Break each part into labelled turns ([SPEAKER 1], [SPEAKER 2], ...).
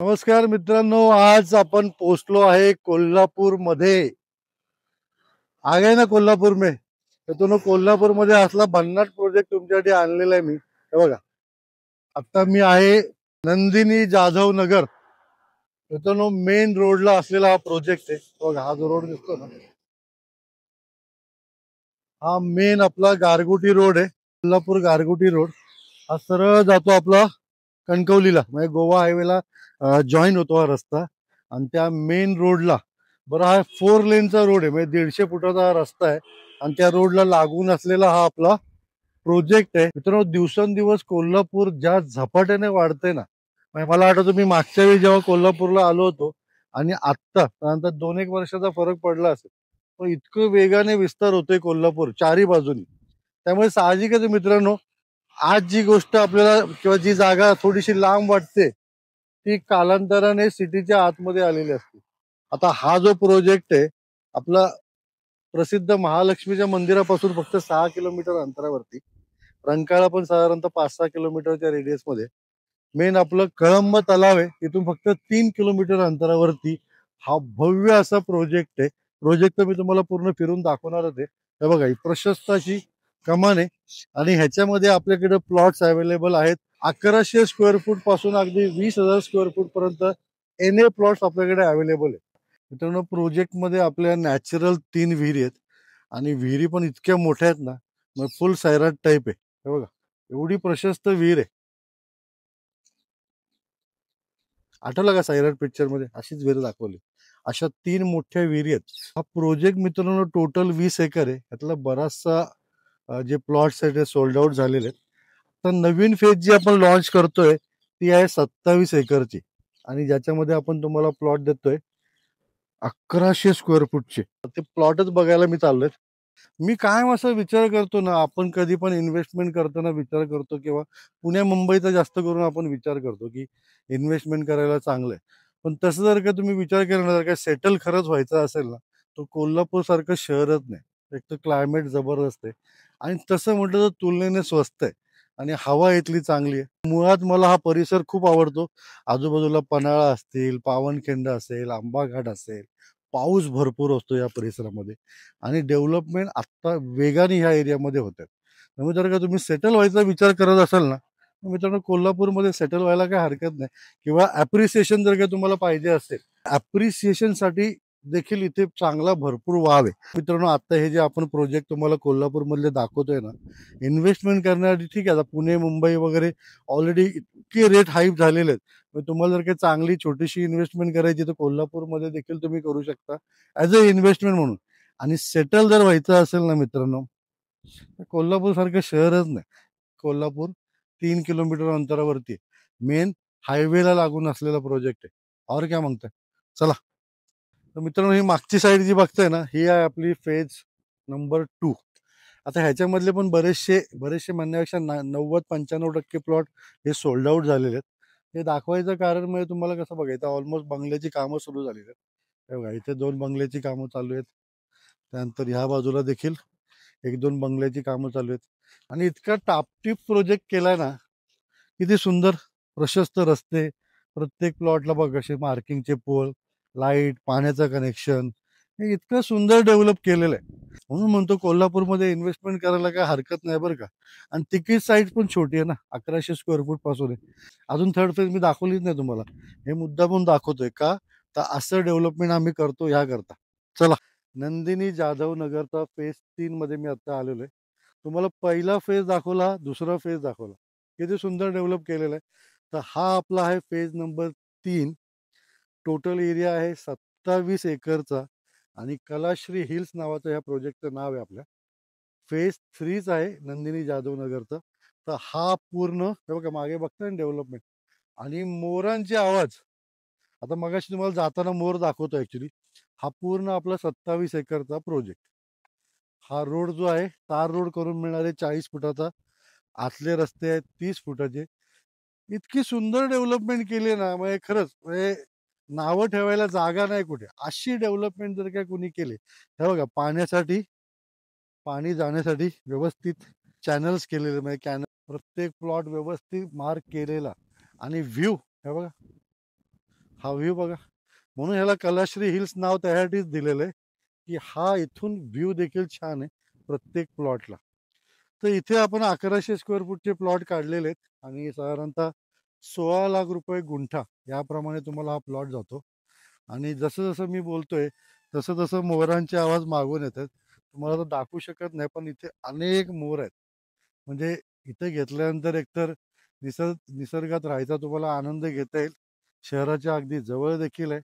[SPEAKER 1] नमस्कार मित्रांनो, आज आपण पोहोचलो आहे कोल्हापूर मध्ये. आ गए ना कोल्हापूर में. तो कोल्हापूर मध्ये असला भन्नाट प्रोजेक्ट तुमच्यासाठी आणलेला आहे मी. हे बघा, आता मी आहे नंदिनी जाधव नगर. मित्रांनो, मेन रोडला असलेला हा प्रोजेक्ट आहे. बघा, हा जो रोड दिसतो ना, हा मेन आपला गारगोटी रोड आहे. कोल्हापूर गारगोटी रोड हा सरळ जातो आपला कणकवलीला, म्हणजे गोवा हायवेला जॉईन होतो हा रस्ता. आणि त्या मेन रोडला, बरं, हा 4 लेनचा रोड आहे, म्हणजे 150 फुटाचा हा रस्ता आहे. आणि त्या रोडला लागून असलेला हा आपला प्रोजेक्ट आहे. मित्रांनो, दिवसेंदिवस कोल्हापूर ज्या झपाट्याने वाढते ना, म्हणजे मला आठवतं मी मागच्या वेळी जेव्हा कोल्हापूरला आलो होतो आणि आत्ता त्यानंतर 2-1 वर्षाचा फरक पडला असेल, पण इतकं वेगाने विस्तार होतोय कोल्हापूर चारी बाजूनी. त्यामुळे साहजिकच आहे मित्रांनो, आज जी गोष्ट आपल्याला किंवा जी जागा थोडीशी लांब वाटते, ती कालांतराने सिटीच्या आतमध्ये आलेली असते. आता हा जो प्रोजेक्ट आहे आपला, प्रसिद्ध महालक्ष्मीच्या मंदिरापासून फक्त 6 किलोमीटर अंतरावरती, रंकाळा पण साधारणतः 5-6 किलोमीटरच्या रेडियस मध्ये, मेन आपलं कळंब तलाव आहे तिथून फक्त 3 किलोमीटर अंतरावरती हा भव्य असा प्रोजेक्ट आहे. प्रोजेक्ट मी तुम्हाला पूर्ण फिरून दाखवणारच आहे. हे बघा, ही प्रशस्त अशी कमान आहे आणि ह्याच्यामध्ये आपल्याकडे प्लॉट्स अवेलेबल आहेत. 1100 स्क्वेअर फूट पासून अगदी 20,000 स्क्वेअर फूट पर्यंत एन प्लॉट्स आपल्याकडे अवेलेबल आहे. मित्रांनो, प्रोजेक्ट मध्ये आपल्या नॅचरल 3 विहिरी आहेत आणि विहिरी पण इतक्या मोठ्या आहेत ना, मग फुल सैराट टाईप आहे. हे बघा, एवढी प्रशस्त विहीर आहे. आठवलं का सैराट पिक्चर मध्ये अशीच विहीर दाखवली. अशा 3 मोठ्या विहिरी आहेत. हा प्रोजेक्ट मित्रांनो टोटल 20 एकर आहे. यातला बराचसा जे प्लॉट्स आहेत ते सोल्ड आउट झालेले आहेत. तर नवीन फेज जी आपण लॉन्च करतोय ती आहे 27 एकरची, आणि ज्याच्यामध्ये आपण तुम्हाला प्लॉट देतोय 1100 स्क्वेअर फूटचे. ते प्लॉटच बघायला मी चाललोय. मी कायम असा विचार करतो ना, आपण कधी पण इन्व्हेस्टमेंट करताना विचार करतो, किंवा पुण्या मुंबईचा जास्त करून आपण विचार करतो की इन्व्हेस्टमेंट करायला चांगलं आहे. पण तसं जर का तुम्ही विचार केला, जर का सेटल खरंच व्हायचं असेल ना, तो कोल्हापूर सारखं शहरच नाही. एक तर क्लायमेट जबरदस्त आहे, आणि तसं म्हटलं तर तुलनेने स्वस्त आहे, आणि हवा इथली चांगली आहे. मुळात मला हा परिसर खूप आवडतो. आजूबाजूला पन्हाळा असतील, पावनखिंड असेल, आंबा घाट असेल, पाऊस भरपूर असतो या परिसरामध्ये, आणि डेव्हलपमेंट आत्ता वेगाने ह्या एरियामध्ये होत आहे. त्यामुळे जर का तुम्ही सेटल व्हायचा विचार करत असाल ना, तर मित्रांनो कोल्हापूरमध्ये सेटल व्हायला काही हरकत नाही. किंवा ॲप्रिसिएशन जर का तुम्हाला पाहिजे असेल, ॲप्रिसिएशनसाठी देखील इथे चांगला भरपूर वाव आहे. मित्रांनो, आता हे जे आपण प्रोजेक्ट तुम्हाला कोल्हापूरमधले दाखवतोय ना, इन्व्हेस्टमेंट करण्यासाठी ठीक आहे, आता पुणे मुंबई वगैरे ऑलरेडी इतके रेट हाईप झालेले आहेत. मग तुम्हाला जर काही चांगली छोटीशी इन्व्हेस्टमेंट करायची तर कोल्हापूरमध्ये देखील तुम्ही करू शकता ॲज अ इन्व्हेस्टमेंट म्हणून. आणि सेटल जर व्हायचं असेल ना मित्रांनो, कोल्हापूर सारखं शहरच नाही. कोल्हापूर 3 किलोमीटर अंतरावरती मेन हायवेला लागून असलेला प्रोजेक्ट आहे. और क्या मागताय, चला. तर मित्रांनो, ही मागची साईड जी बघताय ना, ही आहे आपली फेज नंबर 2. आता ह्याच्यामधले पण बरेचसे म्हणण्यापेक्षा 90-95% प्लॉट हे सोल्ड आउट झालेले आहेत. हे दाखवायचं कारण म्हणजे तुम्हाला कसं बघायचं, ऑलमोस्ट बंगल्याची कामं सुरू झालेली आहेत. हे बघा, इथे 2 बंगल्याची कामं चालू आहेत. त्यानंतर ह्या बाजूला देखील 1-2 बंगल्याची कामं चालू आहेत. आणि इतका टापटीप प्रोजेक्ट केलाय ना, किती सुंदर, प्रशस्त रस्ते, प्रत्येक प्लॉटला बघ असे मार्किंगचे पोल, लाईट, पाण्याचं कनेक्शन, हे इतकं सुंदर डेव्हलप केलेलं आहे. म्हणून म्हणतो कोल्हापूरमध्ये इन्व्हेस्टमेंट करायला काय हरकत नाही बरं का. आणि तिकीट साईज पण छोटी आहे ना, 1100 स्क्वेअर फूट पासून आहे. अजून थर्ड फेज मी दाखवलीच नाही तुम्हाला. हे मुद्दा पण दाखवतोय का, तर असं डेव्हलपमेंट आम्ही करतो ह्या करता. चला, नंदिनी जाधव नगरचा फेज 3 मध्ये मी आता आलेलो आहे. तुम्हाला पहिला फेज दाखवला, दुसरा फेज दाखवला, किती सुंदर डेव्हलप केलेला आहे. तर हा आपला आहे फेज नंबर 3. टोटल एरिया आहे 27 एकरचा, आणि कलाश्री हिल्स नावाचं ह्या प्रोजेक्टचं नाव आहे आपल्या. फेज 3 आहे नंदिनी जाधव नगरचा. तर हा पूर्ण हे बघा, मागे बघताय ना डेव्हलपमेंट, आणि मोरांचे आवाज. आता मगाशी तुम्हाला जाताना मोर दाखवतो ऍक्च्युली. हा पूर्ण आपला 27 एकरचा प्रोजेक्ट. हा रोड जो आहे तार रोड करून मिळणारे 40 फुटाचा, आतले रस्ते आहेत 30 फुटाचे. इतकी सुंदर डेव्हलपमेंट केली ना, म्हणजे खरंच, म्हणजे नावं ठेवायला जागा नाही कुठे. अशी डेव्हलपमेंट जर काय कोणी केली, हे बघा, पाणी जाण्यासाठी व्यवस्थित चॅनल्स केलेले, म्हणजे प्रत्येक प्लॉट व्यवस्थित मार्क केलेला, आणि व्ह्यू हे बघा, हा व्ह्यू बघा. म्हणून ह्याला कलाश्री हिल्स नाव त्यासाठीच दिलेलं आहे की हा इथून व्ह्यू देखील छान आहे प्रत्येक प्लॉटला. तर इथे आपण 1100 स्क्वेअर फूटचे प्लॉट काढलेले आहेत आणि साधारणतः 16 लाख रुपये गुंठा याप्रमाणे तुम्हाला हा प्लॉट जातो. आणि जसं जसं मी बोलतोय तसं तसं मोरांचे आवाज मागून येतात. तुम्हाला तर दाखवू शकत नाही, पण इथे अनेक मोर आहेत. म्हणजे इथे घेतल्यानंतर एकतर निसर्गात राहायचा तुम्हाला आनंद घेता येईल. शहराच्या अगदी जवळ देखील आहे.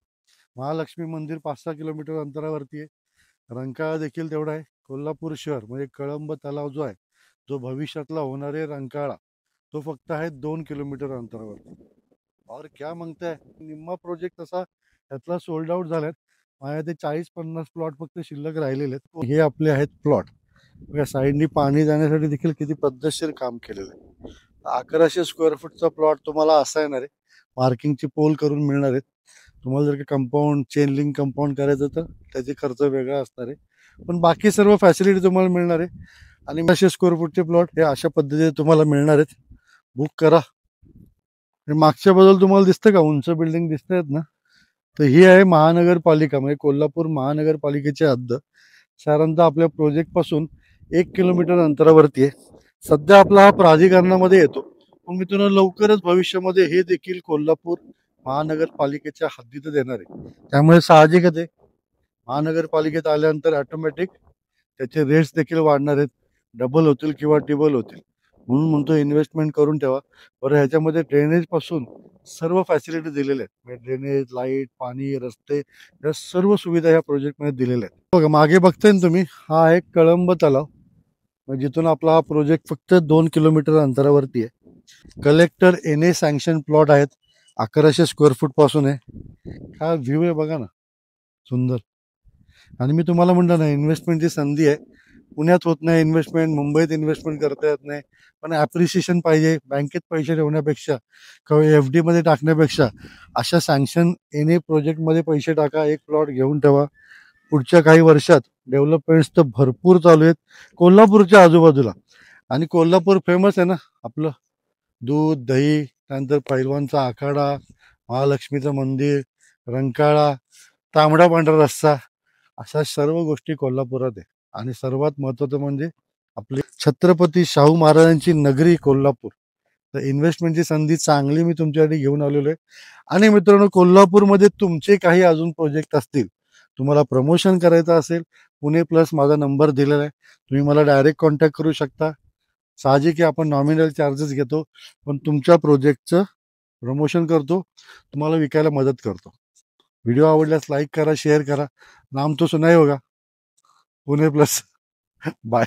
[SPEAKER 1] महालक्ष्मी मंदिर 5-6 किलोमीटर अंतरावरती आहे. रंकाळा देखील तेवढा आहे. कोल्हापूर शहर म्हणजे कळंब तलाव जो आहे, जो भविष्यातला होणारे रंकाळा, तो फक्त आहे 2 किलोमीटर अंतरावर. और क्या मागताय, निम्मा प्रोजेक्ट तसा त्यातला सोल्ड आउट झालाय. माझ्या ते 40-50 प्लॉट फक्त शिल्लक राहिलेले आहेत. हे आपले आहेत प्लॉट. या साईडनी पाणी जाण्यासाठी देखील किती पद्धतशीर काम केलेलं आहे. 1100 स्क्वेअर फूटचा प्लॉट तुम्हाला असा येणार आहे. मार्किंगची पोल करून मिळणार आहेत. तुम्हाला जर का कंपाऊंड चेन लिंक कंपाऊंड करायचं तर त्याचे खर्च वेगळा असणार आहे, पण बाकी सर्व फॅसिलिटी तुम्हाला मिळणार आहे. आणि 500 स्क्वेअर फूटचे प्लॉट हे अशा पद्धतीने तुम्हाला मिळणार आहेत. बुक करा. आणि मागच्या बाजूला तुम्हाला दिसतं का उंच बिल्डिंग दिसत आहेत ना, तर ही आहे महानगरपालिका, म्हणजे कोल्हापूर महानगरपालिकेची हद्द. साधारणतः आपल्या प्रोजेक्ट पासून 1 किलोमीटर अंतरावरती आहे. सध्या आपला हा प्राधिकरणामध्ये येतो, पण मी तुम्हाला लवकरच भविष्यामध्ये हे देखील कोल्हापूर महानगरपालिकेच्या हद्दीत येणार आहे. त्यामुळे साहजिकच आहे, महानगरपालिकेत आल्यानंतर ऑटोमॅटिक त्याचे रेट्स देखील वाढणार आहेत, डबल होतील किंवा टिबल होतील. म्हणून म्हणतो इन्व्हेस्टमेंट करून ठेवा. बरं, ह्याच्यामध्ये ड्रेनेज पासून सर्व फॅसिलिटी दिलेल्या आहेत. म्हणजे ड्रेनेज, लाईट, पाणी, रस्ते, या सर्व सुविधा ह्या प्रोजेक्टमध्ये दिलेल्या आहेत. बघा मागे बघताय ना तुम्ही, हा आहे कळंब तलाव. म्हणजे जिथून आपला हा प्रोजेक्ट फक्त 2 किलोमीटर अंतरावरती आहे. Collector N A sanction plot आहेत. 1100 स्क्वेअर फूट पासून आहे. हा व्ह्यू आहे बघा ना, सुंदर. आणि मी तुम्हाला म्हणलं ना, इन्व्हेस्टमेंटची संधी आहे. पुण्यात होत नाही इन्व्हेस्टमेंट, मुंबईत इन्व्हेस्टमेंट करता येत नाही, पण ॲप्रिसिएशन पाहिजे. बँकेत पैसे ठेवण्यापेक्षा किंवा एफ डीमध्ये टाकण्यापेक्षा अशा सँक्शन एन ए प्रोजेक्टमध्ये पैसे टाका. एक प्लॉट घेऊन ठेवा. पुढच्या काही वर्षात डेव्हलपमेंट्स तर भरपूर चालू आहेत कोल्हापूरच्या आजूबाजूला. आणि कोल्हापूर फेमस आहे ना आपलं, दूध, दही, त्यानंतर पैलवानचा आखाडा, महालक्ष्मीचं मंदिर, रंकाळा, तांबडा पांढरा रस्सा, अशा सर्व गोष्टी कोल्हापुरात आहे. आणि सर्वात महत्त्वाचं म्हणजे आपली छत्रपती शाहू महाराजांची नगरी कोल्हापूर. तर इन्व्हेस्टमेंटची संधी चांगली मी तुमच्यासाठी घेऊन आलेलो आहे. आणि मित्रांनो, कोल्हापूरमध्ये तुमचे काही अजून प्रोजेक्ट असतील, तुम्हाला प्रमोशन करायचं असेल, पुणे प्लस माझा नंबर दिलेला आहे, तुम्ही मला डायरेक्ट कॉन्टॅक्ट करू शकता. साहजिक आहे, आपण नॉमिनल चार्जेस घेतो, पण तुमच्या प्रोजेक्टचं प्रमोशन करतो, तुम्हाला विकायला मदत करतो. व्हिडिओ आवडल्यास लाईक करा, शेअर करा. नाम तो सुना ही होगा, पुणे प्लस. बाय.